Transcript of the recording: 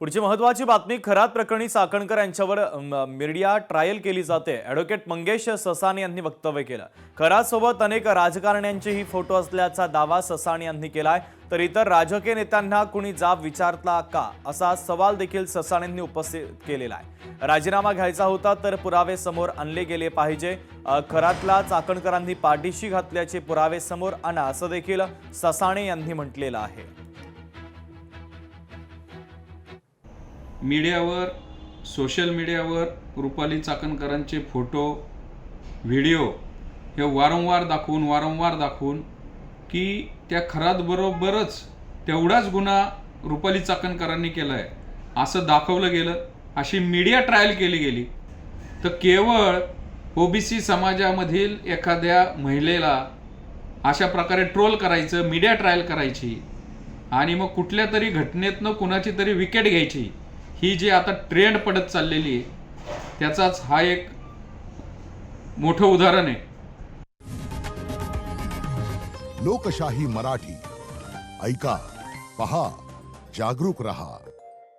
पुढची महत्त्वाची बातमी खरात प्रकरणी चाकणकर यांच्यावर मीडिया ट्रायल केली जाते। ॲडव्होकेट मंगेश ससाणे यांनी वक्तव्य केलं। खरात सोबत अनेक राजकारण्यांचेही फोटो असल्याचा दावा ससाणे यांनी केलाय। तर इतर राजकीय नेत्यांना कुणी जाब विचारला का असा सवाल देखील ससाणेंनी उपस्थित केलेला आहे। राजीनामा घ्यायचा होता तर पुरावे समोर आणले गेले पाहिजे। खरातला चाकणकरांनी पाठीशी घातल्याचे पुरावे समोर आणा असं देखील ससाणे यांनी म्हटलेलं आहे। मीडियावर सोशल मीडियावर रुपाली चाकणकरांचे फोटो व्हिडिओ हे वारंवार दाखवून की त्या खरातबरोबरच तेवढाच गुन्हा रुपाली चाकणकरांनी केला आहे असं दाखवलं गेलं, अशी मीडिया ट्रायल केली गेली तर केवळ ओबीसी समाजामधील एखाद्या महिलेला अशा प्रकारे ट्रोल करायचं, मीडिया ट्रायल करायची आणि मग कुठल्या तरी घटनेतनं कुणाची तरी विकेट घ्यायची, ही जी आता ट्रेंड पडत चाललेली आहे त्याचाच हा एक मोठं उदाहरण आहे। लोकशाही मराठी ऐका, पहा, जागरूक रहा।